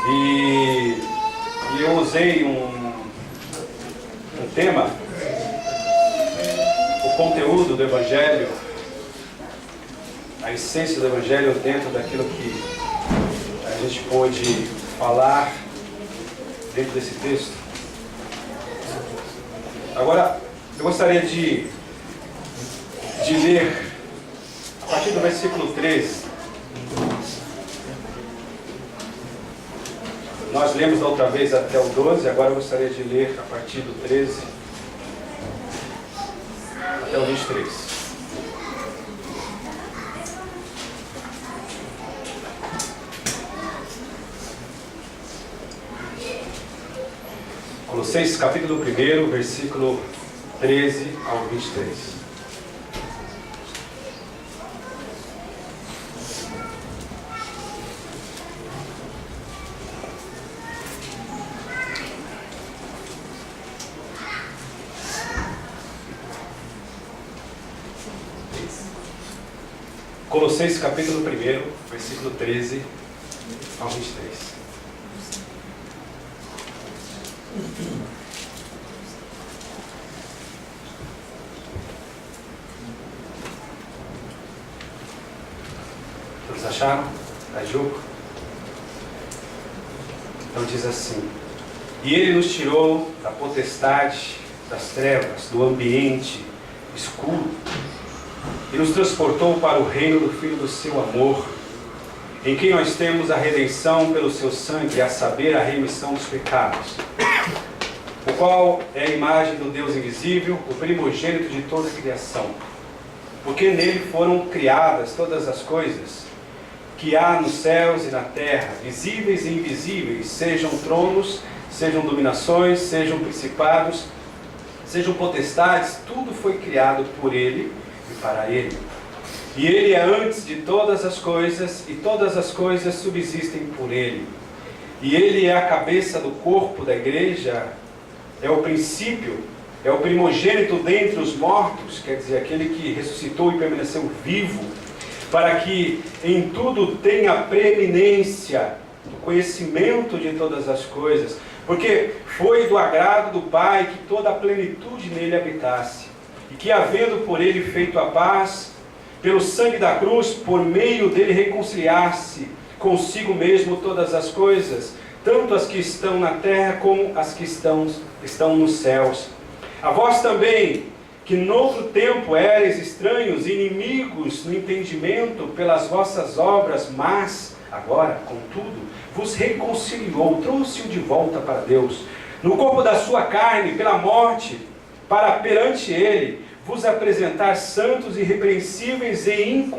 E eu usei um tema, o conteúdo do Evangelho, a essência do Evangelho dentro daquilo que a gente pôde falar dentro desse texto. Agora, eu gostaria de ler a partir do versículo 13. Nós lemos da outra vez até o 12, agora eu gostaria de ler a partir do 13 até o 23. Colossenses capítulo 1, versículo 13 ao 23. Colossenses capítulo 1, versículo 13 ao 23. Todos acharam? Tá jogo? Então diz assim: e ele nos tirou da potestade das trevas, do ambiente escuro, e nos transportou para o reino do Filho do seu amor, em quem nós temos a redenção pelo seu sangue, a saber, a remissão dos pecados, o qual é a imagem do Deus invisível, o primogênito de toda a criação, porque nele foram criadas todas as coisas que há nos céus e na terra, visíveis e invisíveis, sejam tronos, sejam dominações, sejam principados, sejam potestades, tudo foi criado por ele e para ele. E ele é antes de todas as coisas, e todas as coisas subsistem por ele. E ele é a cabeça do corpo da igreja, é o princípio, é o primogênito dentre os mortos, quer dizer, aquele que ressuscitou e permaneceu vivo, para que em tudo tenha preeminência do conhecimento de todas as coisas, porque foi do agrado do Pai que toda a plenitude nele habitasse, e que, havendo por ele feito a paz, pelo sangue da cruz, por meio dele reconciliar-se consigo mesmo todas as coisas, tanto as que estão na terra como as que estão nos céus. A vós também, que noutro tempo éreis estranhos, inimigos no entendimento pelas vossas obras, mas agora, contudo, vos reconciliou, trouxe-o de volta para Deus, no corpo da sua carne, pela morte, para perante ele vos apresentar santos, irrepreensíveis e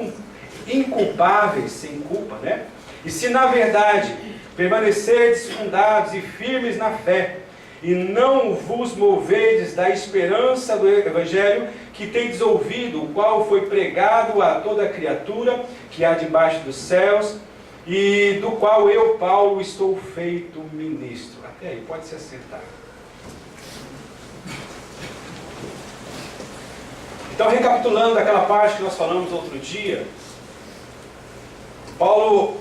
inculpáveis, sem culpa, né? E se na verdade permanecerdes fundados e firmes na fé, e não vos movedes da esperança do Evangelho que tendes ouvido, o qual foi pregado a toda criatura que há debaixo dos céus, e do qual eu, Paulo, estou feito ministro. Até aí, pode se assentar. Então, recapitulando aquela parte que nós falamos outro dia, Paulo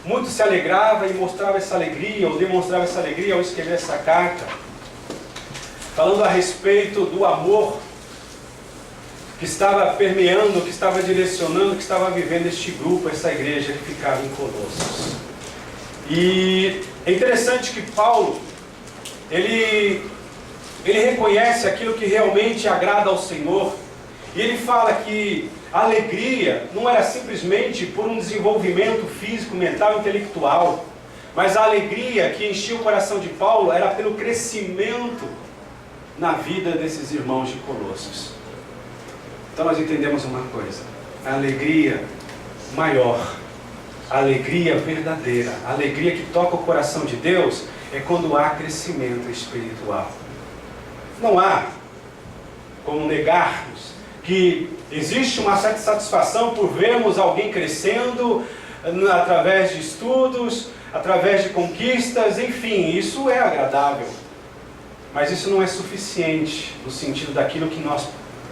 muito se alegrava e mostrava essa alegria, ou demonstrava essa alegria ao escrever essa carta, falando a respeito do amor que estava permeando, que estava direcionando, que estava vivendo este grupo, essa igreja que ficava em Colossos. E é interessante que Paulo, ele reconhece aquilo que realmente agrada ao Senhor, e ele fala que a alegria não era simplesmente por um desenvolvimento físico, mental, intelectual, mas a alegria que enchia o coração de Paulo era pelo crescimento na vida desses irmãos de Colossos. Então nós entendemos uma coisa: a alegria maior, a alegria verdadeira, a alegria que toca o coração de Deus é quando há crescimento espiritual. Não há como negarmos que existe uma certa satisfação por vermos alguém crescendo através de estudos, através de conquistas, enfim, isso é agradável. Mas isso não é suficiente no sentido daquilo que nós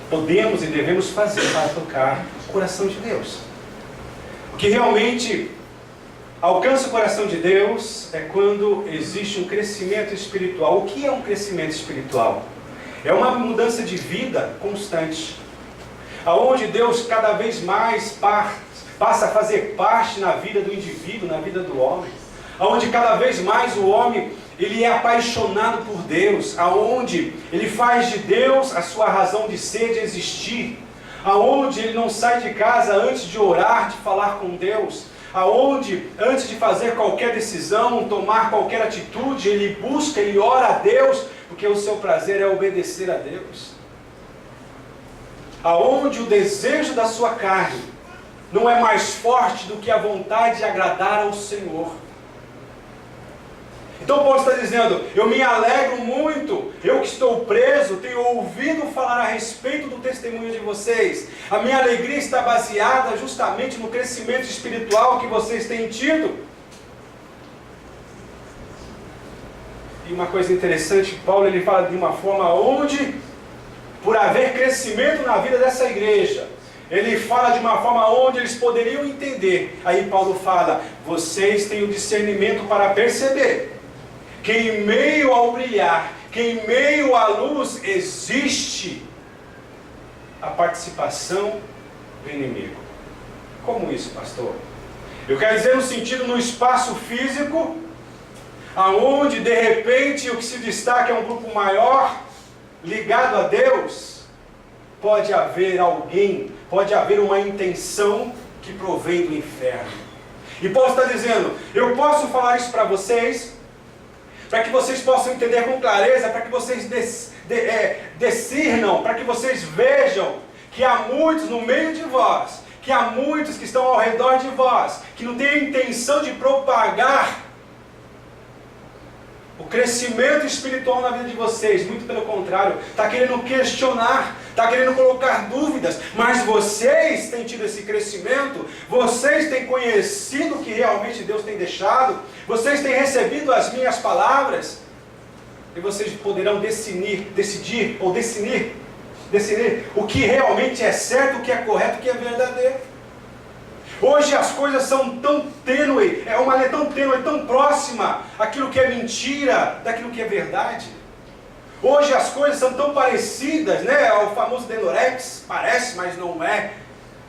podemos e devemos fazer para tocar o coração de Deus. O que realmente alcança o coração de Deus é quando existe um crescimento espiritual. O que é um crescimento espiritual? É uma mudança de vida constante, aonde Deus cada vez mais passa a fazer parte na vida do indivíduo, na vida do homem, aonde cada vez mais o homem ele é apaixonado por Deus, aonde ele faz de Deus a sua razão de ser, de existir, aonde ele não sai de casa antes de orar, de falar com Deus, aonde antes de fazer qualquer decisão, tomar qualquer atitude, ele busca, ele ora a Deus, porque o seu prazer é obedecer a Deus. Aonde o desejo da sua carne não é mais forte do que a vontade de agradar ao Senhor. Então Paulo está dizendo, eu me alegro muito, eu que estou preso, tenho ouvido falar a respeito do testemunho de vocês. A minha alegria está baseada justamente no crescimento espiritual que vocês têm tido. E uma coisa interessante, Paulo ele fala de uma forma onde, por haver crescimento na vida dessa igreja, ele fala de uma forma onde eles poderiam entender. Aí Paulo fala, vocês têm o discernimento para perceber que em meio ao brilhar, que em meio à luz existe a participação do inimigo. Como isso, pastor? Eu quero dizer no sentido no espaço físico, aonde de repente o que se destaca é um grupo maior, ligado a Deus, pode haver alguém, pode haver uma intenção que provém do inferno. E Paulo está dizendo, eu posso falar isso para vocês, para que vocês possam entender com clareza, para que vocês discernam, para que vocês vejam que há muitos no meio de vós, que há muitos que estão ao redor de vós, que não têm a intenção de propagar o crescimento espiritual na vida de vocês, muito pelo contrário, está querendo questionar, está querendo colocar dúvidas, mas vocês têm tido esse crescimento, vocês têm conhecido o que realmente Deus tem deixado, vocês têm recebido as minhas palavras, e vocês poderão decidir o que realmente é certo, o que é correto, o que é verdadeiro. Hoje as coisas são tão tênue, é uma linha tão tênue, tão próxima aquilo que é mentira, daquilo que é verdade. Hoje as coisas são tão parecidas, né? O famoso Denorex, parece, mas não é.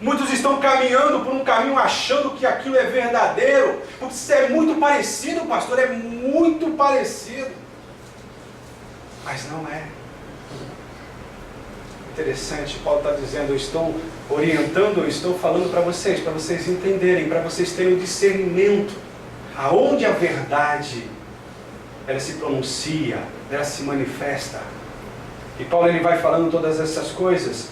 Muitos estão caminhando por um caminho achando que aquilo é verdadeiro, porque isso é muito parecido, pastor, é muito parecido. Mas não é. Interessante, Paulo está dizendo, eu estou orientando, eu estou falando para vocês entenderem, para vocês terem o discernimento, aonde a verdade, ela se pronuncia, ela se manifesta. E Paulo ele vai falando todas essas coisas,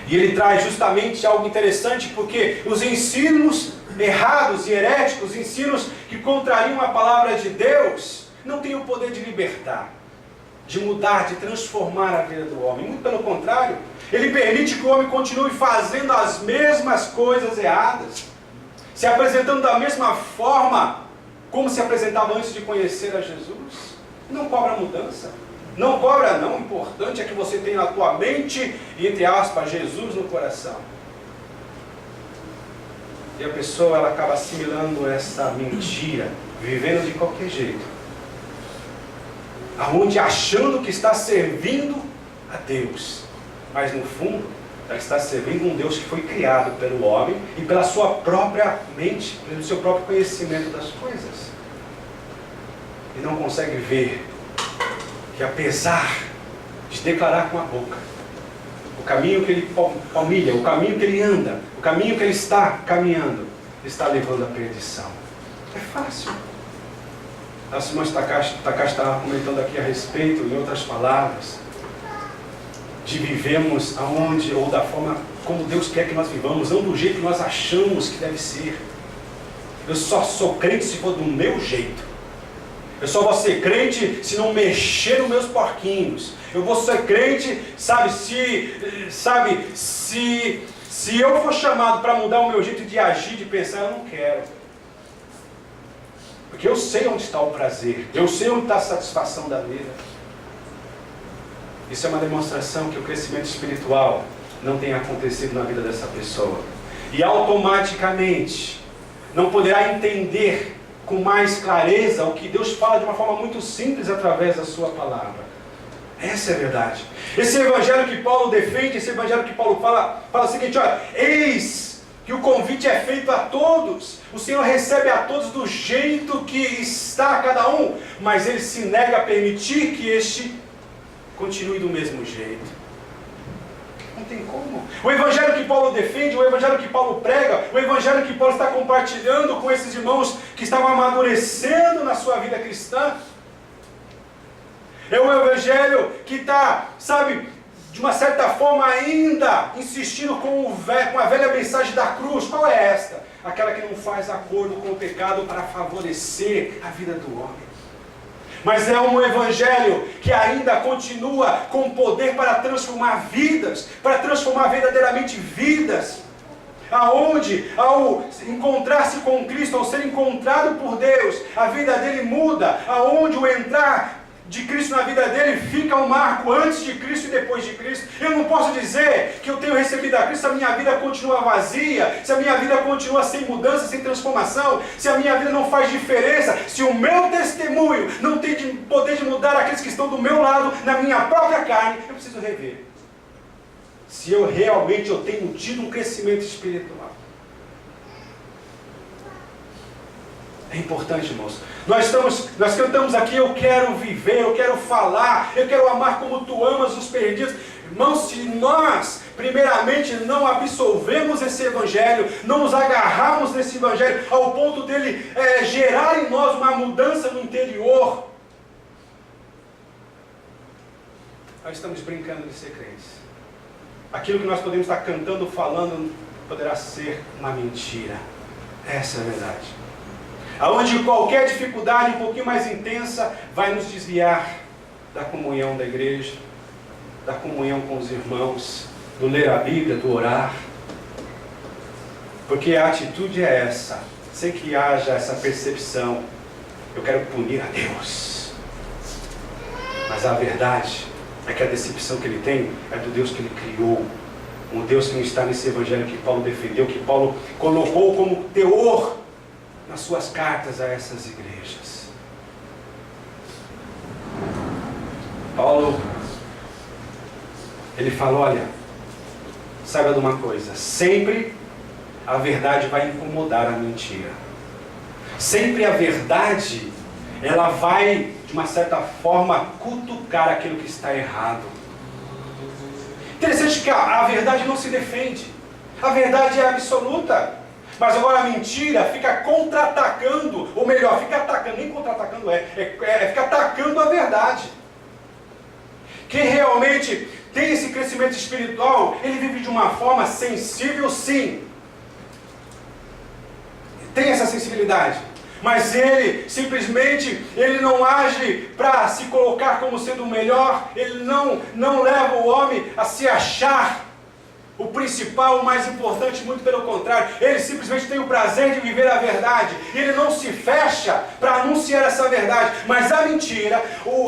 e ele traz justamente algo interessante, porque os ensinos errados e heréticos, ensinos que contrariam a palavra de Deus, não têm o poder de libertar, de mudar, de transformar a vida do homem. Muito pelo contrário, ele permite que o homem continue fazendo as mesmas coisas erradas, se apresentando da mesma forma como se apresentava antes de conhecer a Jesus. Não cobra mudança, não cobra não, o importante é que você tenha na tua mente, entre aspas, Jesus no coração. E a pessoa ela acaba assimilando essa mentira, vivendo de qualquer jeito, aonde achando que está servindo a Deus, mas no fundo ela está servindo um Deus que foi criado pelo homem e pela sua própria mente, pelo seu próprio conhecimento das coisas, e não consegue ver que apesar de declarar com a boca o caminho que ele palmilha, o caminho que ele anda, o caminho que ele está caminhando, está levando à perdição. É fácil. A irmã Takashi estava comentando aqui a respeito, em outras palavras, de vivemos aonde, ou da forma como Deus quer que nós vivamos, não do jeito que nós achamos que deve ser. Eu só sou crente se for do meu jeito. Eu só vou ser crente se não mexer nos meus porquinhos. Eu vou ser crente, se eu for chamado para mudar o meu jeito de agir, de pensar, eu não quero. Porque eu sei onde está o prazer, eu sei onde está a satisfação da vida. Isso é uma demonstração que o crescimento espiritual não tem acontecido na vida dessa pessoa. E automaticamente, não poderá entender com mais clareza o que Deus fala de uma forma muito simples através da sua palavra. Essa é a verdade. Esse evangelho que Paulo defende, esse evangelho que Paulo fala o seguinte: olha, eis que o convite é feito a todos. O Senhor recebe a todos do jeito que está cada um, mas Ele se nega a permitir que este continue do mesmo jeito. Não tem como. O evangelho que Paulo defende, o evangelho que Paulo prega, o evangelho que Paulo está compartilhando com esses irmãos que estavam amadurecendo na sua vida cristã, é um evangelho que está, sabe, de uma certa forma ainda insistindo com a velha mensagem da cruz. Qual é esta? Aquela que não faz acordo com o pecado para favorecer a vida do homem. Mas é um evangelho que ainda continua com poder para transformar vidas, para transformar verdadeiramente vidas. Aonde, ao encontrar-se com Cristo, ao ser encontrado por Deus, a vida dele muda. Aonde o entrar de Cristo na vida dele fica um marco antes de Cristo e depois de Cristo. Eu não posso dizer que eu tenho recebido a Cristo se a minha vida continua vazia, se a minha vida continua sem mudança, sem transformação, se a minha vida não faz diferença, se o meu testemunho não tem poder de mudar aqueles que estão do meu lado, na minha própria carne. Eu preciso rever se eu realmente tenho tido um crescimento espiritual. É importante, irmãos. Nós cantamos aqui: eu quero viver, eu quero falar, eu quero amar como tu amas os perdidos. Irmãos, se nós, primeiramente, não absolvemos esse evangelho, não nos agarrarmos nesse evangelho, ao ponto dele gerar em nós uma mudança no interior, nós estamos brincando de ser crentes. Aquilo que nós podemos estar cantando, falando, poderá ser uma mentira. Essa é a verdade. Aonde qualquer dificuldade um pouquinho mais intensa vai nos desviar da comunhão da igreja, da comunhão com os irmãos, do ler a Bíblia, do orar. Porque a atitude é essa, sem que haja essa percepção: eu quero punir a Deus. Mas a verdade é que a decepção que ele tem é do Deus que ele criou. Um Deus que não está nesse evangelho que Paulo defendeu, que Paulo colocou como teor nas suas cartas a essas igrejas. Paulo, ele fala: olha, saiba de uma coisa, sempre a verdade vai incomodar a mentira. Sempre a verdade, ela vai, de uma certa forma, cutucar aquilo que está errado. Interessante que a verdade não se defende. A verdade é absoluta. Mas agora a mentira fica contra-atacando, ou melhor, fica atacando, nem contra-atacando fica atacando a verdade. Quem realmente tem esse crescimento espiritual, ele vive de uma forma sensível, sim. Tem essa sensibilidade. Mas ele simplesmente, ele não age para se colocar como sendo o melhor, ele não leva o homem a se achar o principal, o mais importante, muito pelo contrário. Ele simplesmente tem o prazer de viver a verdade. Ele não se fecha para anunciar essa verdade. Mas a mentira,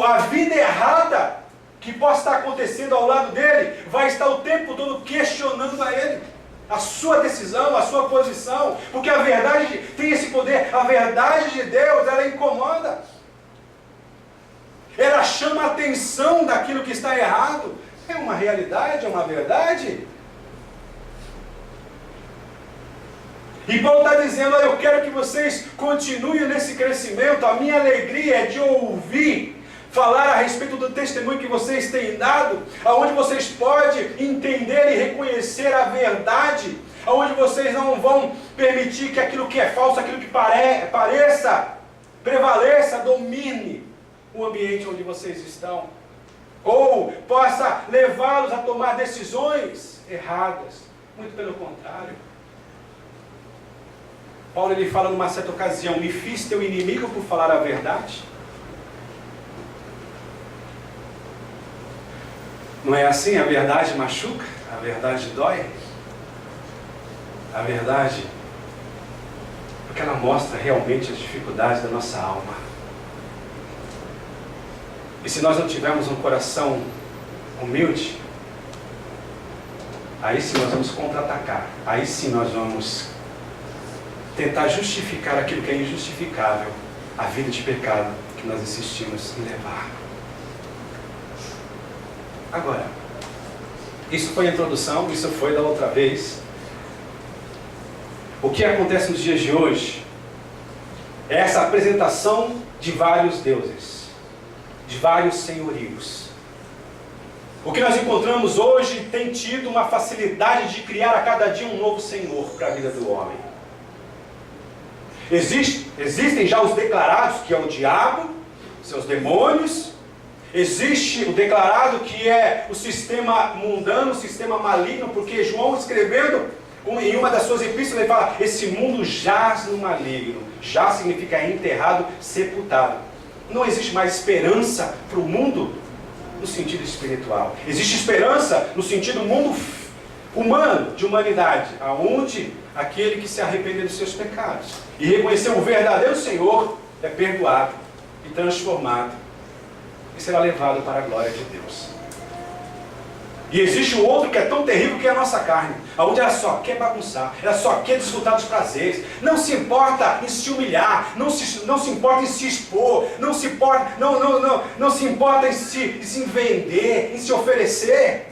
a vida errada que possa estar acontecendo ao lado dele, vai estar o tempo todo questionando a ele a sua decisão, a sua posição. Porque a verdade tem esse poder. A verdade de Deus, ela incomoda. Ela chama a atenção daquilo que está errado. É uma realidade, é uma verdade. E Paulo está dizendo: eu quero que vocês continuem nesse crescimento. A minha alegria é de ouvir falar a respeito do testemunho que vocês têm dado, aonde vocês podem entender e reconhecer a verdade, aonde vocês não vão permitir que aquilo que é falso, aquilo que pareça, prevaleça, domine o ambiente onde vocês estão, ou possa levá-los a tomar decisões erradas. Muito pelo contrário. Paulo, ele fala numa certa ocasião: me fiz teu inimigo por falar a verdade. Não é assim? A verdade machuca, a verdade dói. A verdade, porque ela mostra realmente as dificuldades da nossa alma. E se nós não tivermos um coração humilde, aí sim nós vamos contra-atacar. Aí sim nós vamos tentar justificar aquilo que é injustificável, a vida de pecado que nós insistimos em levar. Agora, isso foi a introdução, isso foi da outra vez. O que acontece nos dias de hoje é essa apresentação de vários deuses, de vários senhorios. O que nós encontramos hoje tem tido uma facilidade de criar a cada dia um novo senhor para a vida do homem. Existem já os declarados, que é o diabo, seus demônios. Existe o declarado, que é o sistema mundano, o sistema maligno, porque João, escrevendo em uma das suas epístolas, ele fala: esse mundo jaz no maligno. Já significa enterrado, sepultado. Não existe mais esperança para o mundo no sentido espiritual. Existe esperança no sentido mundo humano, de humanidade, aonde aquele que se arrepender dos seus pecados e reconhecer o verdadeiro Senhor é perdoado e transformado e será levado para a glória de Deus. E existe o outro que é tão terrível, que é a nossa carne, onde ela só quer bagunçar, ela só quer desfrutar dos prazeres, não se importa em se humilhar, não se importa em se expor, não se importa em se vender, em se oferecer.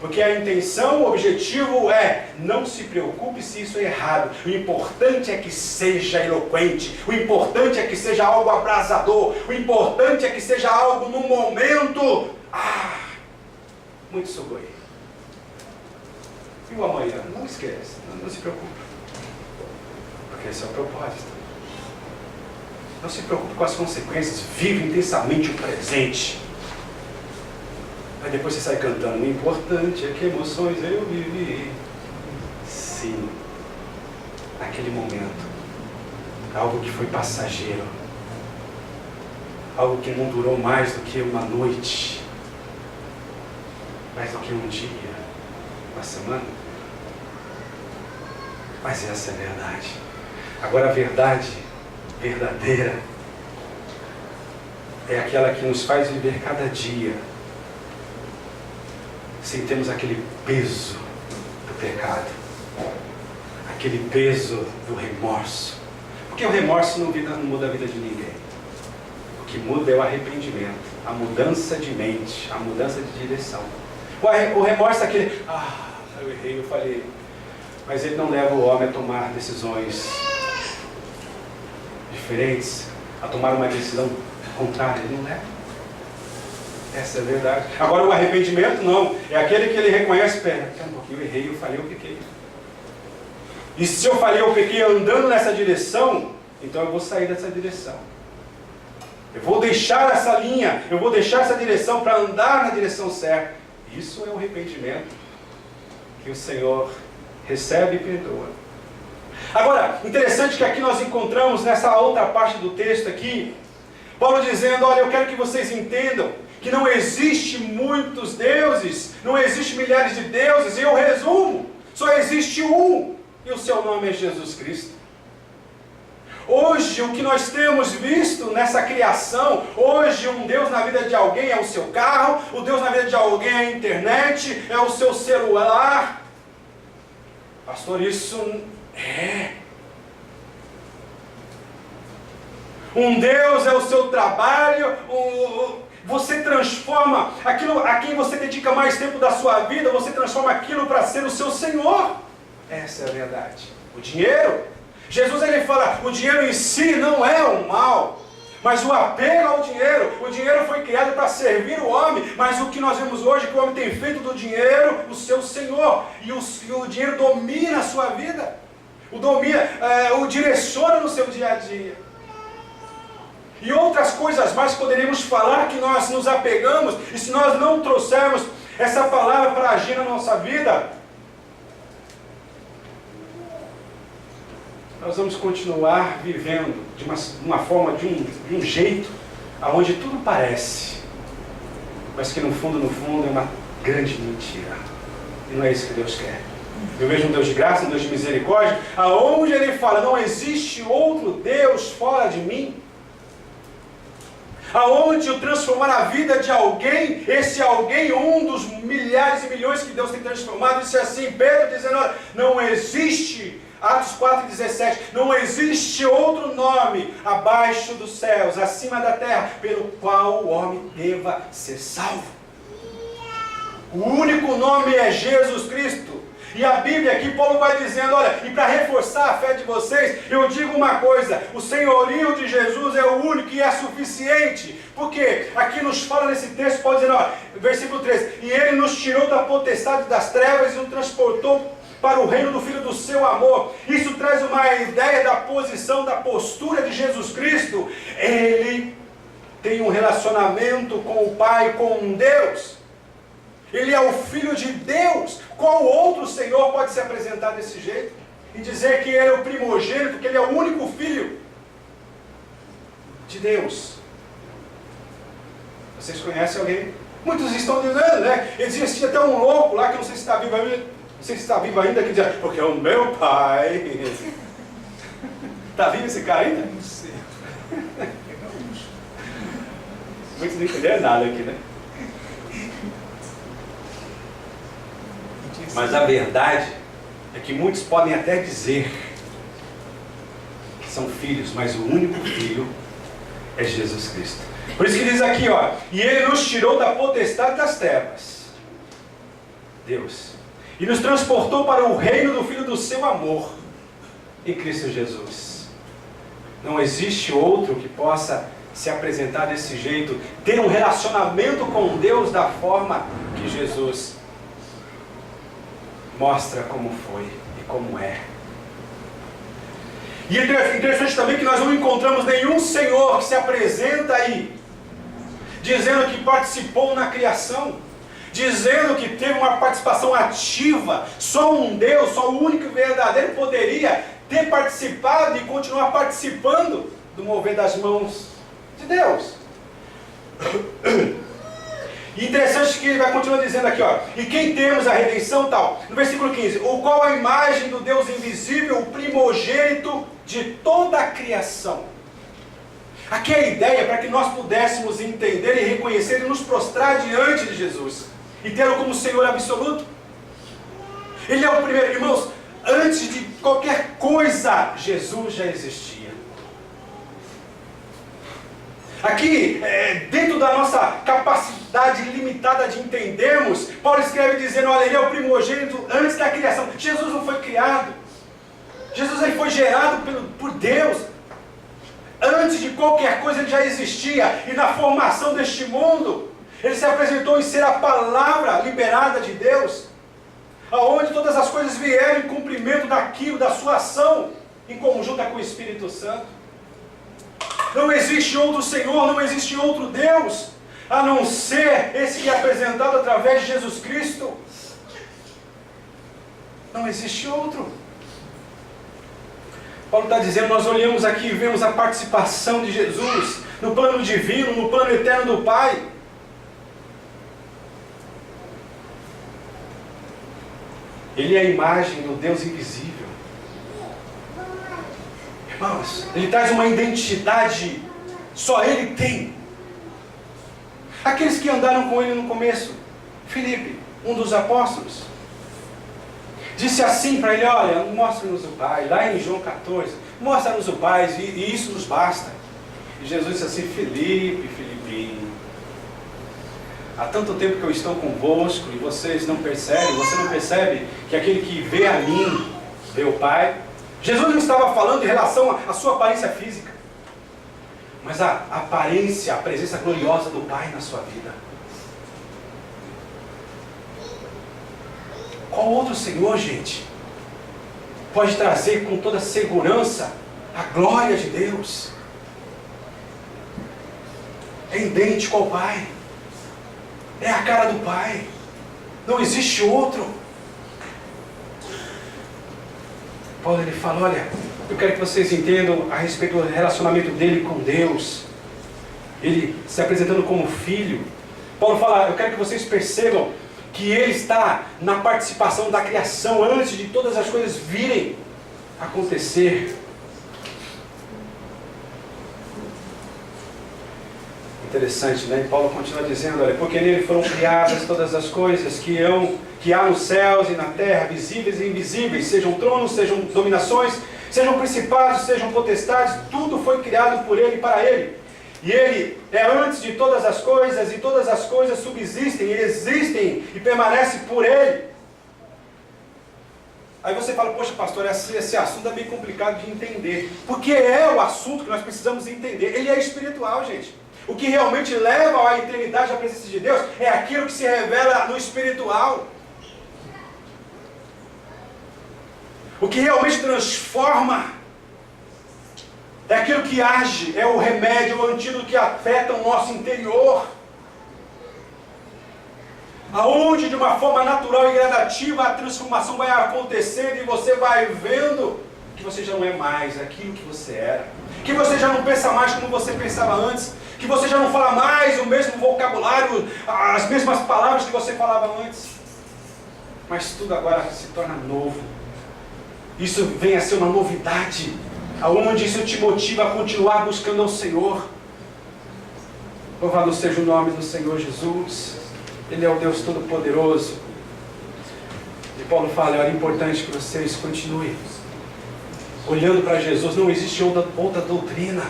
Porque a intenção, o objetivo é: não se preocupe se isso é errado. O importante é que seja eloquente. O importante é que seja algo abrasador. O importante é que seja algo no momento. Muito sugoi. E o amanhã? Não esquece. Não se preocupe. Porque esse é o propósito. Não se preocupe com as consequências. Vive intensamente o presente. Aí depois você sai cantando: o importante é que emoções eu vivi. Sim, naquele momento, algo que foi passageiro, algo que não durou mais do que uma noite, mais do que um dia, uma semana. Mas essa é a verdade. Agora, a verdade verdadeira é aquela que nos faz viver cada dia sem termos aquele peso do pecado, aquele peso do remorso. Porque o remorso não muda a vida de ninguém. O que muda é o arrependimento, a mudança de mente, a mudança de direção. O remorso é aquele: eu errei, eu falhei. Mas ele não leva o homem a tomar decisões diferentes, a tomar uma decisão contrária. Ele não leva. Essa é a verdade. Agora, o arrependimento não. É aquele que ele reconhece: espera um pouquinho, eu errei, eu falhei, eu pequei. E se eu falhei, eu pequei andando nessa direção, então eu vou sair dessa direção. Eu vou deixar essa linha, eu vou deixar essa direção para andar na direção certa. Isso é o arrependimento que o Senhor recebe e perdoa. Agora, interessante que aqui nós encontramos, nessa outra parte do texto aqui, Paulo dizendo: olha, eu quero que vocês entendam que não existe muitos deuses, não existe milhares de deuses, e eu resumo: só existe um, e o seu nome é Jesus Cristo. Hoje, o que nós temos visto nessa criação, hoje um Deus na vida de alguém é o seu carro, o Deus na vida de alguém é a internet, é o seu celular. Pastor, isso é... Um Deus é o seu trabalho, você transforma aquilo a quem você dedica mais tempo da sua vida, você transforma aquilo para ser o seu Senhor. Essa é a verdade. O dinheiro, Jesus ele fala: o dinheiro em si não é o mal, mas o apego ao dinheiro. O dinheiro foi criado para servir o homem, mas o que nós vemos hoje é que o homem tem feito do dinheiro o seu Senhor, e o dinheiro domina a sua vida, o direciona no seu dia a dia. E outras coisas mais poderíamos falar que nós nos apegamos, e se nós não trouxermos essa palavra para agir na nossa vida, nós vamos continuar vivendo de uma forma, de um jeito, aonde tudo parece, mas que no fundo é uma grande mentira. E não é isso que Deus quer. Eu vejo um Deus de graça, um Deus de misericórdia, aonde Ele fala: não existe outro Deus fora de mim. Aonde eu transformar a vida de alguém, esse alguém, um dos milhares e milhões que Deus tem transformado, disse assim, Pedro dizendo: olha, não existe Atos 4,17. Não existe outro nome abaixo dos céus, acima da terra, pelo qual o homem deva ser salvo. O único nome é Jesus Cristo. E a Bíblia aqui, Paulo vai dizendo, olha, e para reforçar a fé de vocês, eu digo uma coisa: o senhorio de Jesus é o único e é suficiente. Porque aqui nos fala nesse texto, pode dizer, ó, versículo 3, e ele nos tirou da potestade das trevas e nos transportou para o reino do Filho do seu amor. Isso traz uma ideia da posição, da postura de Jesus Cristo. Ele tem um relacionamento com o Pai, com Deus. Ele é o Filho de Deus. Qual outro Senhor pode se apresentar desse jeito? E dizer que Ele é o primogênito, que Ele é o único Filho de Deus? Vocês conhecem alguém? Muitos estão dizendo, né? Existia até um louco lá, que não sei se está vivo ainda, não sei se está vivo ainda, que dizia, porque é o meu pai. Está vivo esse cara ainda? Não sei. Muitos não entenderam nada aqui, né? Mas a verdade é que muitos podem até dizer que são filhos, mas o único filho é Jesus Cristo. Por isso que diz aqui, ó, e Ele nos tirou da potestade das trevas, Deus, e nos transportou para o reino do Filho do seu amor, em Cristo Jesus. Não existe outro que possa se apresentar desse jeito, ter um relacionamento com Deus da forma que Jesus mostra como foi e como é. E é interessante também que nós não encontramos nenhum Senhor que se apresenta aí, dizendo que participou na criação, dizendo que teve uma participação ativa. Só um Deus, só o único verdadeiro poderia ter participado e continuar participando do mover das mãos de Deus. E interessante que ele vai continuar dizendo aqui, ó, e quem temos a redenção tal, no versículo 15, o qual a imagem do Deus invisível, o primogênito de toda a criação. Aqui é a ideia para que nós pudéssemos entender e reconhecer e nos prostrar diante de Jesus e tê-lo como Senhor absoluto. Ele é o primeiro. Irmãos, antes de qualquer coisa, Jesus já existia. Aqui, dentro da nossa capacidade limitada de entendermos, Paulo escreve dizendo, olha, Ele é o primogênito antes da criação. Jesus não foi criado. Jesus ele foi gerado por Deus. Antes de qualquer coisa Ele já existia. E na formação deste mundo, Ele se apresentou em ser a palavra liberada de Deus, aonde todas as coisas vieram em cumprimento daquilo, da sua ação, em conjunto com o Espírito Santo. Não existe outro Senhor, não existe outro Deus, a não ser esse que é apresentado através de Jesus Cristo. Não existe outro. Paulo está dizendo, nós olhamos aqui e vemos a participação de Jesus no plano divino, no plano eterno do Pai. Ele é a imagem do Deus invisível. Irmãos, Ele traz uma identidade, só Ele tem. Aqueles que andaram com Ele no começo, Filipe, um dos apóstolos, disse assim para ele, olha, mostra-nos o Pai, lá em João 14, mostra-nos o Pai e isso nos basta. E Jesus disse assim, Filipinho, há tanto tempo que eu estou convosco e vocês não percebem, você não percebe que aquele que vê a mim, vê o Pai? Jesus não estava falando em relação à sua aparência física, mas a aparência, a presença gloriosa do Pai na sua vida. Qual outro Senhor, gente, pode trazer com toda segurança a glória de Deus? É idêntico ao Pai, é a cara do Pai, não existe outro. Paulo ele fala, olha, eu quero que vocês entendam a respeito do relacionamento dele com Deus, ele se apresentando como filho. Paulo fala, eu quero que vocês percebam que Ele está na participação da criação antes de todas as coisas virem acontecer. Interessante, né? E Paulo continua dizendo, olha, porque nele foram criadas todas as coisas que há nos céus e na terra, visíveis e invisíveis, sejam tronos, sejam dominações, sejam principados, sejam potestades, tudo foi criado por ele e para ele. E ele é antes de todas as coisas, e todas as coisas subsistem, e existem, e permanecem por ele. Aí você fala, poxa pastor, esse assunto é meio complicado de entender. Porque é o assunto que nós precisamos entender. Ele é espiritual, gente. O que realmente leva à eternidade, à presença de Deus, é aquilo que se revela no espiritual. O que realmente transforma é aquilo que age, é o remédio, o antídoto que afeta o nosso interior. Aonde de uma forma natural e gradativa a transformação vai acontecendo e você vai vendo que você já não é mais aquilo que você era. Que você já não pensa mais como você pensava antes. Que você já não fala mais o mesmo vocabulário, as mesmas palavras que você falava antes. Mas tudo agora se torna novo. Isso vem a ser uma novidade. Aonde isso te motiva a continuar buscando ao Senhor. Louvado seja o nome do Senhor Jesus. Ele é o Deus Todo-Poderoso. E Paulo fala, é importante que vocês continuem olhando para Jesus. Não existe outra doutrina.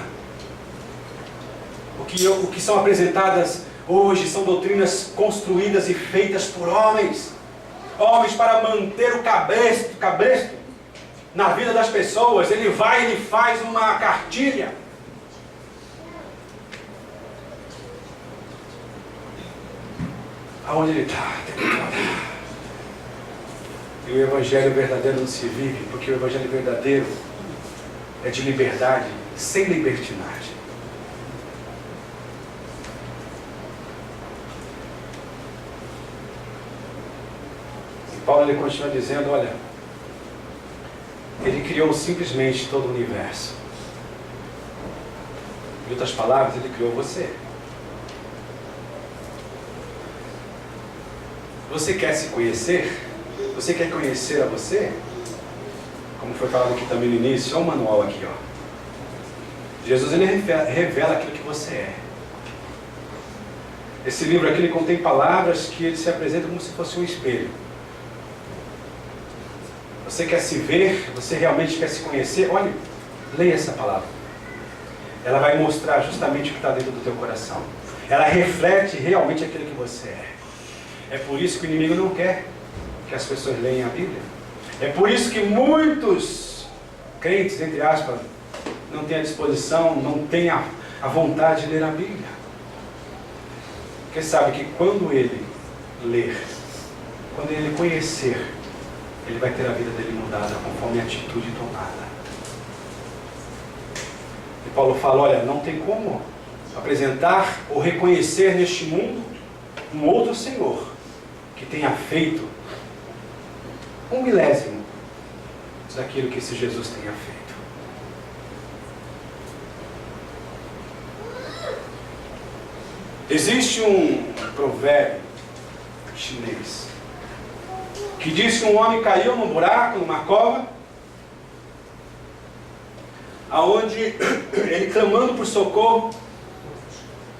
O que são apresentadas hoje são doutrinas construídas e feitas por homens. Homens para manter o cabresto na vida das pessoas. Ele vai e ele faz uma cartilha. Aonde ele está? E o Evangelho verdadeiro não se vive, porque o Evangelho verdadeiro é de liberdade, sem libertinagem. E Paulo ele continua dizendo, olha, ele criou simplesmente todo o universo. Em outras palavras, ele criou você. Você quer se conhecer? Você quer conhecer a você? Como foi falado aqui também no início, olha o manual aqui, ó. Jesus ele revela aquilo que você é. Esse livro aqui ele contém palavras que ele se apresenta como se fosse um espelho. Você quer se ver? Você realmente quer se conhecer? Olha, leia essa palavra. Ela vai mostrar justamente o que está dentro do teu coração. Ela reflete realmente aquilo que você é. É por isso que o inimigo não quer que as pessoas leiam a Bíblia. É por isso que muitos crentes, entre aspas, não têm a disposição, não têm a vontade de ler a Bíblia. Porque sabe que quando ele ler, quando ele conhecer, ele vai ter a vida dele mudada conforme a atitude tomada. E Paulo fala, olha, não tem como apresentar ou reconhecer neste mundo um outro Senhor que tenha feito 1/1000 daquilo que esse Jesus tenha feito. Existe um provérbio chinês que diz que um homem caiu num buraco, numa cova, aonde ele clamando por socorro.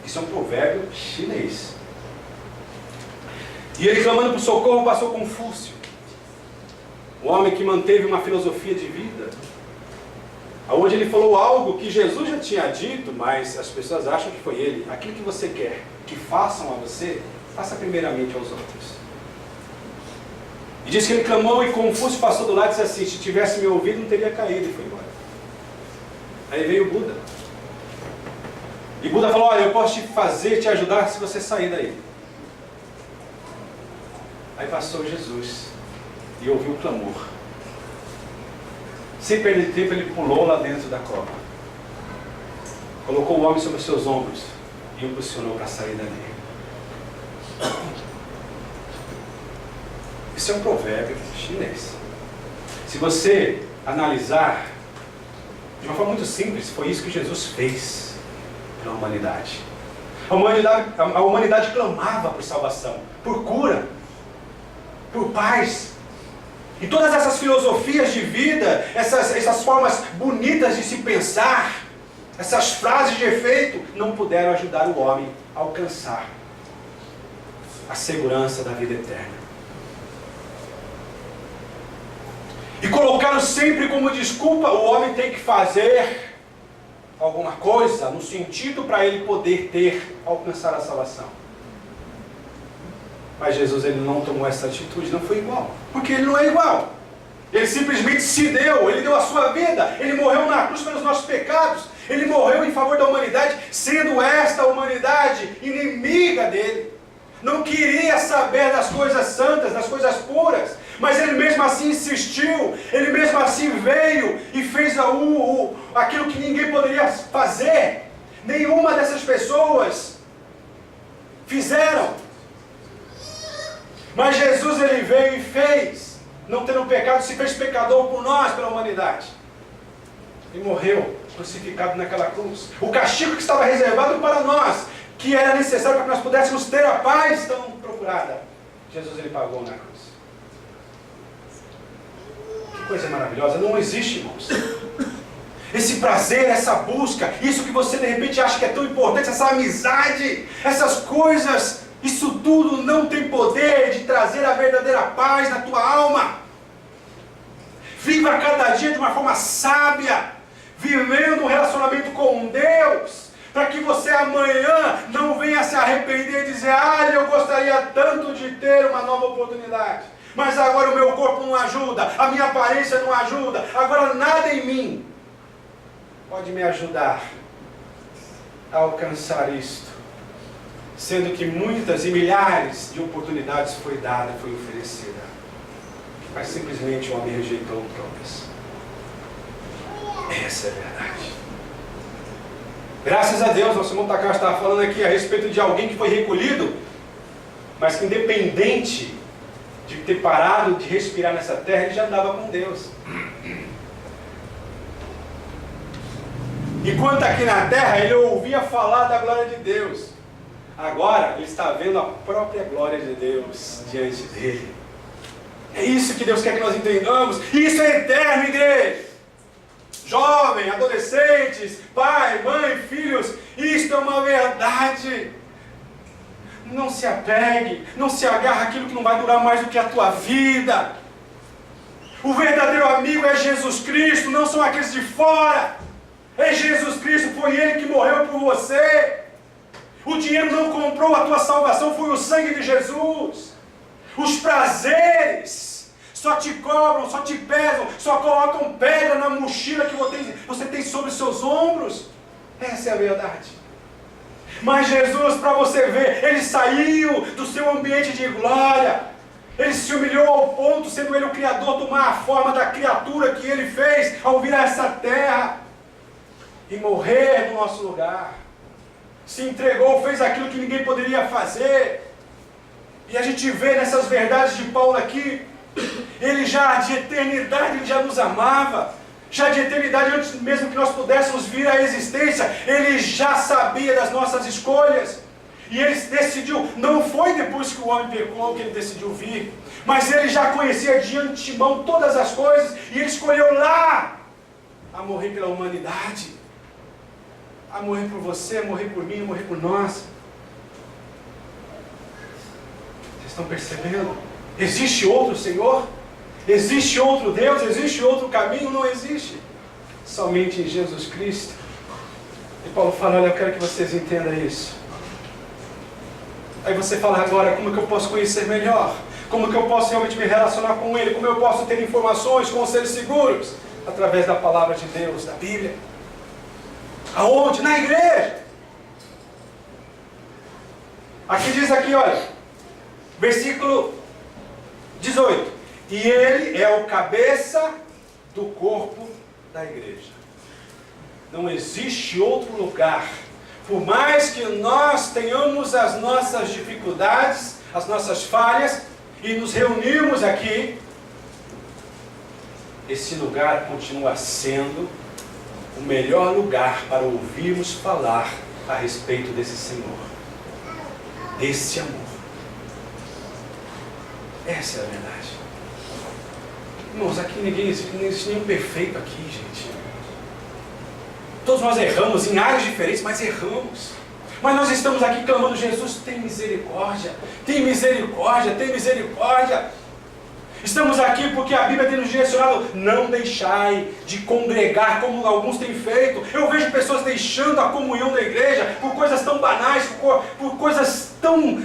Isso é um provérbio chinês. E ele clamando por socorro passou Confúcio, o homem que manteve uma filosofia de vida, aonde ele falou algo que Jesus já tinha dito, mas as pessoas acham que foi ele. Aquilo que você quer que façam a você, faça primeiramente aos outros. E diz que ele clamou e Confúcio passou do lado e disse assim, se tivesse me ouvido não teria caído, e foi embora. Aí veio Buda. E Buda falou, olha, eu posso te ajudar se você sair daí. Aí passou Jesus e ouviu o clamor. Sem perder tempo, ele pulou lá dentro da cova. Colocou o homem sobre os seus ombros e o impulsionou para sair dali. Isso é um provérbio chinês. Se você analisar de uma forma muito simples, foi isso que Jesus fez pela humanidade. A humanidade clamava por salvação, por cura, por paz. E todas essas filosofias de vida, essas formas bonitas de se pensar, essas frases de efeito não puderam ajudar o homem a alcançar a segurança da vida eterna. E colocaram sempre como desculpa: o homem tem que fazer alguma coisa no sentido para ele poder alcançar a salvação. Mas Jesus, ele não tomou essa atitude, não foi igual, porque ele não é igual. Ele simplesmente se deu, ele deu a sua vida, ele morreu na cruz pelos nossos pecados, ele morreu em favor da humanidade, sendo esta humanidade inimiga dele. Não queria saber das coisas santas, das coisas puras, mas ele mesmo assim insistiu, ele mesmo assim veio e fez aquilo que ninguém poderia fazer. Nenhuma dessas pessoas fizeram. Mas Jesus, ele veio e fez, não tendo pecado, se fez pecador por nós, pela humanidade. E morreu, crucificado naquela cruz. O castigo que estava reservado para nós, que era necessário para que nós pudéssemos ter a paz tão procurada, Jesus, ele pagou na cruz. Que coisa maravilhosa. Não existe, irmãos, esse prazer, essa busca, isso que você de repente acha que é tão importante, essa amizade, essas coisas, isso tudo não tem poder de trazer a verdadeira paz na tua alma. Viva cada dia de uma forma sábia, vivendo um relacionamento com Deus, para que você amanhã não venha se arrepender e dizer: eu gostaria tanto de ter uma nova oportunidade, mas agora o meu corpo não ajuda, a minha aparência não ajuda, agora nada em mim pode me ajudar a alcançar isto, sendo que muitas e milhares de oportunidades foi oferecida, mas simplesmente o homem rejeitou todas. Essa é a verdade. Graças a Deus, nosso irmão Takar estava falando aqui a respeito de alguém que foi recolhido, mas que independente de ter parado de respirar nessa terra, ele já andava com Deus. Enquanto aqui na terra ele ouvia falar da glória de Deus, agora ele está vendo a própria glória de Deus diante dele. É isso que Deus quer que nós entendamos, e isso é eterno, igreja. Jovem, adolescentes, pai, mãe, filhos, isto é uma verdade. Não se apegue, não se agarre àquilo que não vai durar mais do que a tua vida. O verdadeiro amigo é Jesus Cristo, não são aqueles de fora. É Jesus Cristo, foi Ele que morreu por você. O dinheiro não comprou a tua salvação, foi o sangue de Jesus. Os prazeres só te cobram, só te pesam, só colocam pedra na mochila que você tem sobre os seus ombros. Essa é a verdade. Mas Jesus, para você ver, Ele saiu do seu ambiente de glória. Ele se humilhou ao ponto, sendo Ele o Criador, tomar a forma da criatura que Ele fez ao vir a essa terra e morrer no nosso lugar. Se entregou, fez aquilo que ninguém poderia fazer. E a gente vê nessas verdades de Paulo aqui, Ele já de eternidade, Ele já nos amava. Já de eternidade, antes mesmo que nós pudéssemos vir à existência, Ele já sabia das nossas escolhas. E Ele decidiu, não foi depois que o homem pecou que Ele decidiu vir, mas Ele já conhecia de antemão todas as coisas, e Ele escolheu lá a morrer pela humanidade, a morrer por você, a morrer por mim, a morrer por nós. Vocês estão percebendo? Existe outro Senhor? Existe outro Deus? Existe outro caminho? Não existe. Somente em Jesus Cristo. E Paulo fala, olha, eu quero que vocês entendam isso. Aí você fala agora, como que eu posso conhecer melhor? Como que eu posso realmente me relacionar com Ele? Como eu posso ter informações, conselhos seguros? Através da palavra de Deus, da Bíblia. Aonde? Na igreja. Aqui diz aqui, olha, versículo 18. E Ele é o cabeça do corpo da igreja. Não existe outro lugar. Por mais que nós tenhamos as nossas dificuldades, as nossas falhas, e nos reunirmos aqui, esse lugar continua sendo o melhor lugar para ouvirmos falar a respeito desse Senhor, desse amor. Essa é a verdade. Irmãos, aqui não existe nenhum perfeito aqui, gente. Todos nós erramos em áreas diferentes, mas erramos. Mas nós estamos aqui clamando: Jesus, tem misericórdia, tem misericórdia, tem misericórdia. Estamos aqui porque a Bíblia tem nos direcionado: não deixai de congregar como alguns têm feito. Eu vejo pessoas deixando a comunhão da igreja por coisas tão banais, por coisas tão,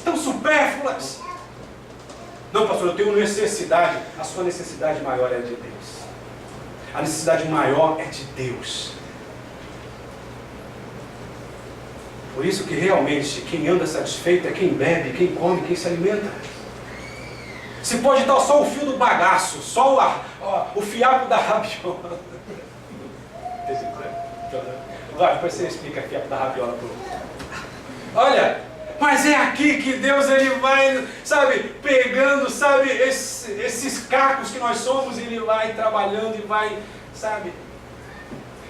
tão supérfluas. Não, pastor, eu tenho necessidade. A sua necessidade maior é de Deus. A necessidade maior é de Deus. Por isso que realmente quem anda satisfeito é quem bebe, quem come, quem se alimenta. Se pode dar só o fio do bagaço, só o fiapo da rabiola. Depois você explica fiapo da rabiola para o outro. Olha, mas é aqui que Deus ele vai, pegando, esses cacos que nós somos, e Ele vai trabalhando e vai,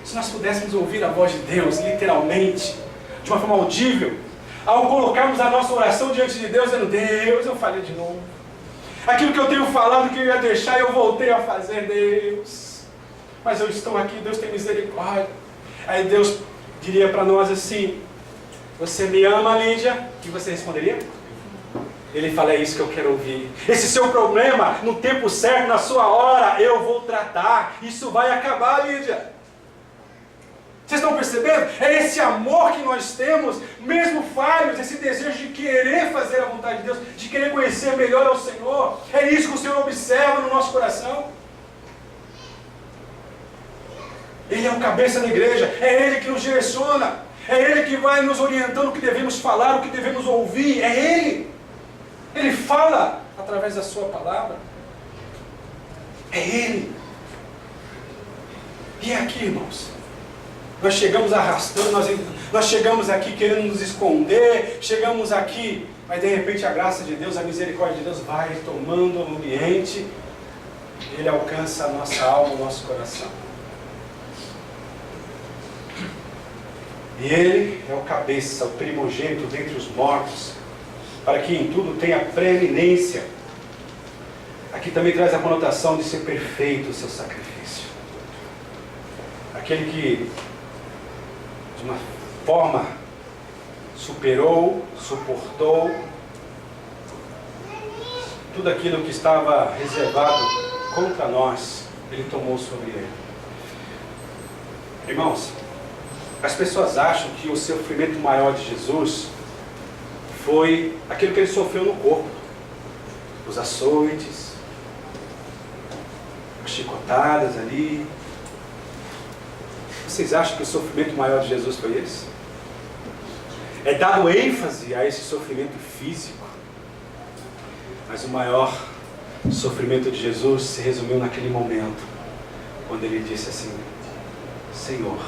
Se nós pudéssemos ouvir a voz de Deus, literalmente, de uma forma audível, ao colocarmos a nossa oração diante de Deus, dizendo: Deus, eu falei de novo. Aquilo que eu tenho falado que eu ia deixar, eu voltei a fazer, Deus. Mas eu estou aqui, Deus tem misericórdia. Aí Deus diria para nós assim: você me ama, Lídia? O que você responderia? Ele fala: é isso que eu quero ouvir. Esse seu problema, no tempo certo, na sua hora, eu vou tratar. Isso vai acabar, Lídia. Vocês estão percebendo? É esse amor que nós temos, mesmo falhos, esse desejo de querer fazer a vontade de Deus, de querer conhecer melhor ao Senhor. É isso que o Senhor observa no nosso coração. Ele é o cabeça da igreja, é Ele que nos direciona, é Ele que vai nos orientando o que devemos falar, o que devemos ouvir, é Ele. Ele fala através da sua palavra. É Ele. E é aqui, irmãos, nós chegamos arrastando, nós chegamos aqui querendo nos esconder, chegamos aqui, mas de repente a graça de Deus, a misericórdia de Deus vai tomando o ambiente, Ele alcança a nossa alma, o nosso coração. E Ele é o cabeça, o primogênito dentre os mortos, para que em tudo tenha preeminência. Aqui também traz a conotação de ser perfeito o seu sacrifício. Aquele que, de uma forma, superou, suportou tudo aquilo que estava reservado contra nós, Ele tomou sobre Ele. Irmãos, as pessoas acham que o sofrimento maior de Jesus foi aquilo que Ele sofreu no corpo. Os açoites, as chicotadas ali. Vocês acham que o sofrimento maior de Jesus foi esse? É dado ênfase a esse sofrimento físico. Mas o maior sofrimento de Jesus se resumiu naquele momento, quando Ele disse assim: Senhor,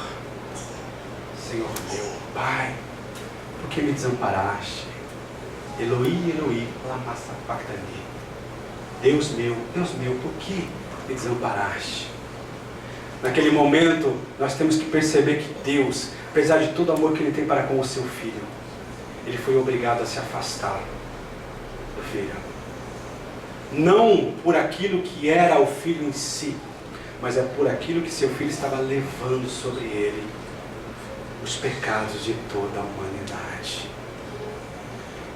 Senhor meu, Pai, por que me desamparaste? Eloi, Eloi, lama sabachthani. Deus meu, por que me desamparaste? Naquele momento, nós temos que perceber que Deus, apesar de todo o amor que Ele tem para com o seu Filho, Ele foi obrigado a se afastar do Filho. Não por aquilo que era o Filho em si, mas é por aquilo que seu Filho estava levando sobre Ele, os pecados de toda a humanidade.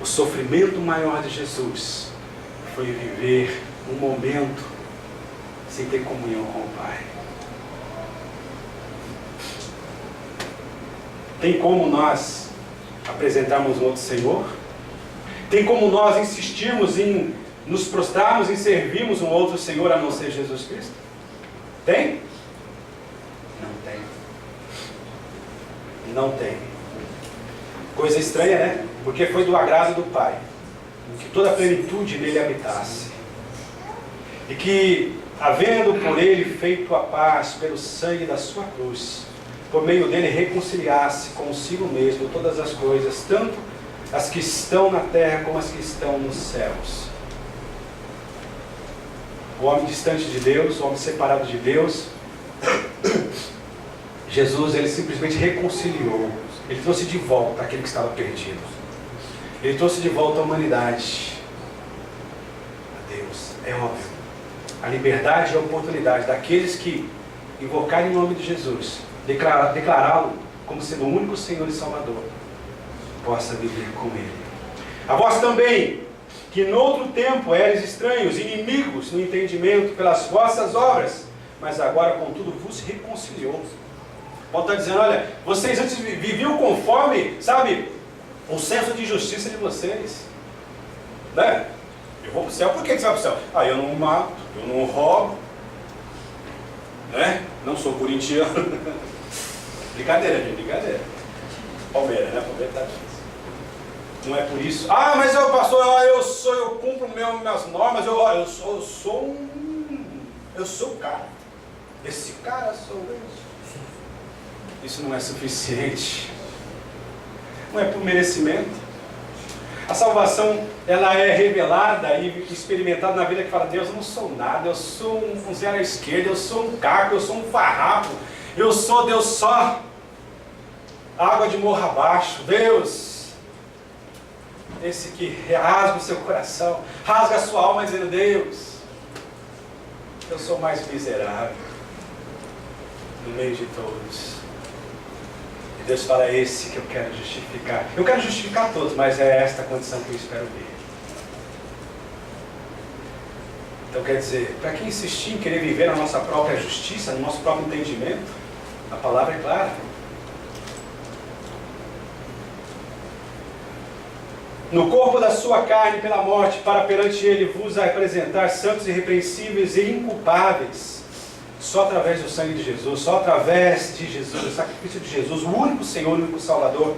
O sofrimento maior de Jesus foi viver um momento sem ter comunhão com o Pai. Tem como nós apresentarmos um outro Senhor? Tem como nós insistirmos em nos prostrarmos e servirmos um outro Senhor a não ser Jesus Cristo? Tem? Não tem. Não tem. Coisa estranha, né? Porque foi do agrado do Pai que toda a plenitude nele habitasse. E que, havendo por Ele feito a paz pelo sangue da sua cruz, por meio dele reconciliasse consigo mesmo todas as coisas, tanto as que estão na terra como as que estão nos céus. O homem distante de Deus, o homem separado de Deus, Jesus, Ele simplesmente reconciliou. Ele trouxe de volta aquele que estava perdido. Ele trouxe de volta a humanidade a Deus. É óbvio. A liberdade e a oportunidade daqueles que invocarem o nome de Jesus declará-lo como sendo o único Senhor e Salvador, possa viver com Ele. A vós também, que noutro tempo eres estranhos, inimigos no entendimento pelas vossas obras, mas agora, contudo, vos reconciliou. Paulo está dizendo, olha, vocês antes viviam conforme, sabe, o senso de justiça de vocês. Né? Eu vou para o céu, por que você vai para o céu? Ah, eu não mato, eu não roubo, né? Não sou corintiano. Brincadeira, gente, brincadeira. Palmeiras, né? Palmeiras tá difícil. Não é por isso. Ah, mas eu, pastor, eu cumpro minhas normas, eu sou o cara. Esse cara sou eu. Isso não é suficiente. Não é por merecimento. A salvação, ela é revelada e experimentada na vida que fala, Deus, eu não sou nada, eu sou um zero à esquerda, eu sou um caco, eu sou um farrapo, eu sou Deus só. Água de morro abaixo, Deus. Esse que rasga o seu coração, rasga a sua alma dizendo, Deus, eu sou mais miserável no meio de todos. E Deus fala, é esse que eu quero justificar. Eu quero justificar todos, mas é esta a condição que eu espero ver. Então quer dizer, para quem insistir em querer viver na nossa própria justiça, no nosso próprio entendimento, a palavra é clara. No corpo da sua carne pela morte, para perante ele vos apresentar santos, irrepreensíveis e inculpáveis. Só através do sangue de Jesus, só através de Jesus, do sacrifício de Jesus, o único Senhor, o único Salvador.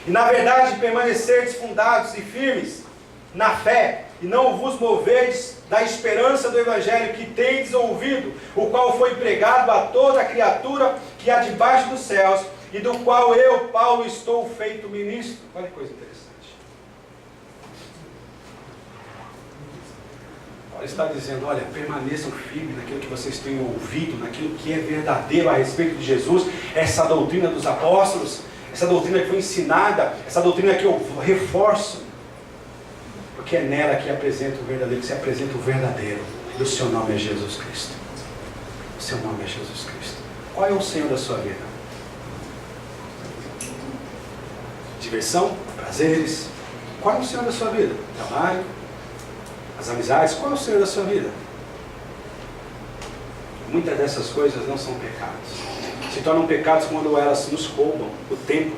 E na verdade permanecerdes fundados e firmes na fé, e não vos moverdes da esperança do Evangelho que tendes ouvido, o qual foi pregado a toda a criatura que há debaixo dos céus, e do qual eu, Paulo, estou feito ministro. Olha que coisa interessante. Paulo está dizendo, olha, permaneçam firmes naquilo que vocês têm ouvido, naquilo que é verdadeiro a respeito de Jesus, essa doutrina dos apóstolos, essa doutrina que foi ensinada, essa doutrina que eu reforço, porque é nela que apresenta o verdadeiro, que se apresenta o verdadeiro, e o seu nome é Jesus Cristo. O seu nome é Jesus Cristo. Qual é o Senhor da sua vida? Diversão? Prazeres? Qual é o Senhor da sua vida? Trabalho? As amizades? Qual é o Senhor da sua vida? Muitas dessas coisas não são pecados. Se tornam pecados quando elas nos roubam o tempo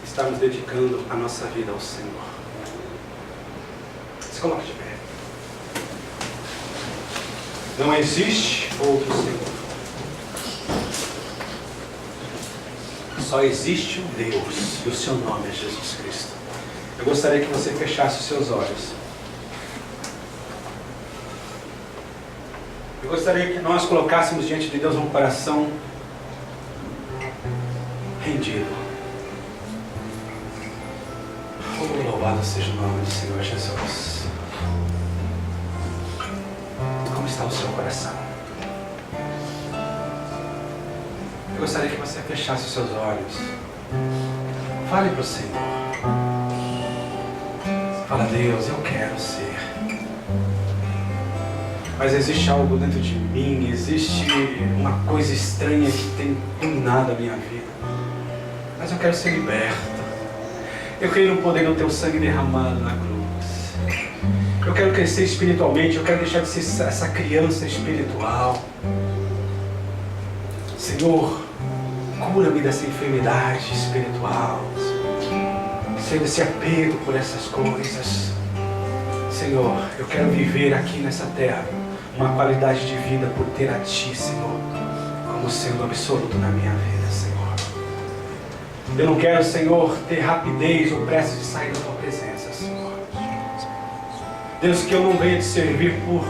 que estamos dedicando a nossa vida ao Senhor. Se coloque de pé. Não existe outro Senhor. Só existe um Deus e o seu nome é Jesus Cristo. Eu gostaria que você fechasse os seus olhos. Eu gostaria que nós colocássemos diante de Deus um coração rendido. Oh, louvado seja o nome do Senhor Jesus. Como está o seu coração? Eu gostaria que você fechasse os seus olhos. Fale para o Senhor. Fala, Deus, eu quero ser. Mas existe algo dentro de mim, existe uma coisa estranha que tem dominado a minha vida. Mas eu quero ser liberto. Eu creio no poder do teu sangue derramado na cruz. Eu quero crescer espiritualmente, eu quero deixar de ser essa criança espiritual. Senhor, cura-me dessa enfermidade espiritual. Senhor, desse apego por essas coisas. Senhor, eu quero viver aqui nessa terra uma qualidade de vida por ter a Ti, Senhor, como sendo absoluto na minha vida, Senhor. Eu não quero, Senhor, ter rapidez ou pressa de sair da Tua presença, Senhor. Deus, que eu não venha te servir por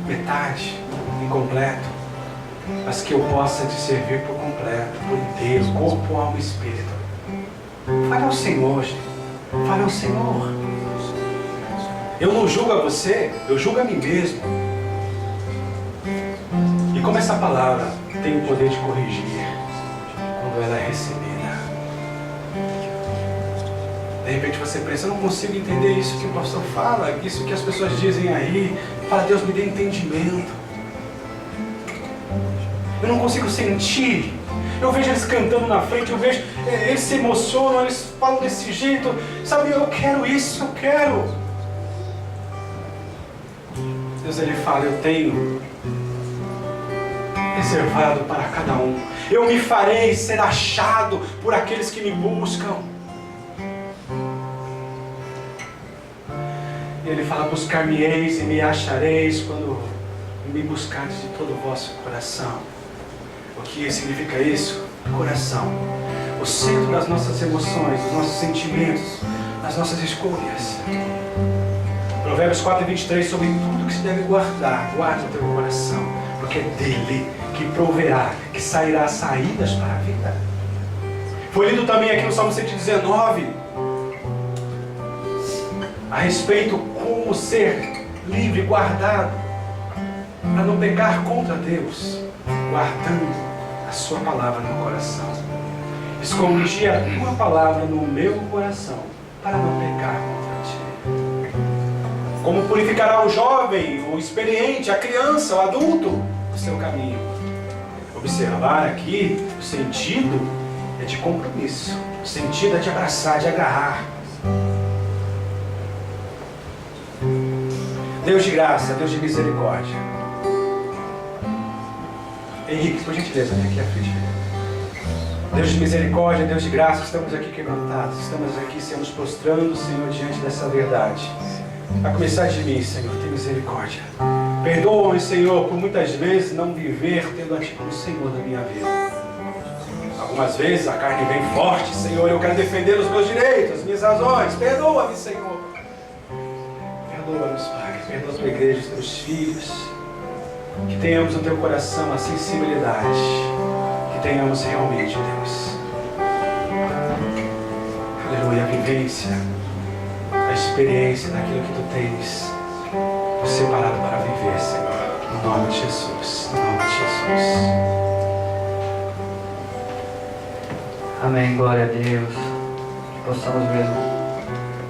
metade, incompleto, mas que eu possa te servir por completo, por inteiro, corpo, alma e espírito. Fale ao Senhor, gente. Fale ao Senhor. Eu não julgo a você, eu julgo a mim mesmo. E como essa palavra tem o poder de corrigir quando ela é recebida. De repente você pensa, eu não consigo entender isso que o pastor fala, isso que as pessoas dizem aí. Fala, Deus, me dê entendimento. Eu não consigo sentir. Eu vejo eles cantando na frente, eu vejo eles se emocionam, eles falam desse jeito. Sabe, eu quero isso, eu quero. Deus, Ele fala, eu tenho reservado para cada um. Eu me farei ser achado por aqueles que me buscam. E Ele fala, buscar-me-eis e me achareis quando me buscardes de todo o vosso coração. O que significa isso? Coração. O centro das nossas emoções, dos nossos sentimentos, das nossas escolhas. Provérbios 4:23, sobre tudo que se deve guardar, guarda o teu coração, porque é dele que proverá, que sairá saídas para a vida. Foi lido também aqui no Salmo 119, a respeito como ser livre, guardado, para não pecar contra Deus, guardando a sua palavra no coração. Escondi a tua palavra no meu coração, para não pecar contra ti. Como purificará o jovem, o experiente, a criança, o adulto, o seu caminho? Observar aqui, o sentido é de compromisso, o sentido é de abraçar, de agarrar. Deus de graça, Deus de misericórdia. Henrique, por gentileza, vem aqui à frente. Deus de misericórdia, Deus de graça, estamos aqui quebrantados, estamos aqui, Senhor, nos prostrando, Senhor, diante dessa verdade. A começar de mim, Senhor, tem misericórdia. Perdoa-me, Senhor, por muitas vezes não viver tendo a Ti como Senhor da minha vida. Algumas vezes a carne vem forte, Senhor, eu quero defender os meus direitos, as minhas razões. Perdoa-me, Senhor. Perdoa-nos, Pai, perdoa a Tua igreja, os Teus filhos. Que tenhamos no Teu coração a sensibilidade, que tenhamos realmente, Deus, aleluia, a vivência, a experiência daquilo que Tu tens separado para viver, Senhor, no nome de Jesus, no nome de Jesus. Amém, glória a Deus, que possamos mesmo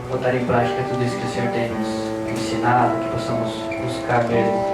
botar em prática tudo isso que o Senhor tem nos ensinado, que possamos buscar mesmo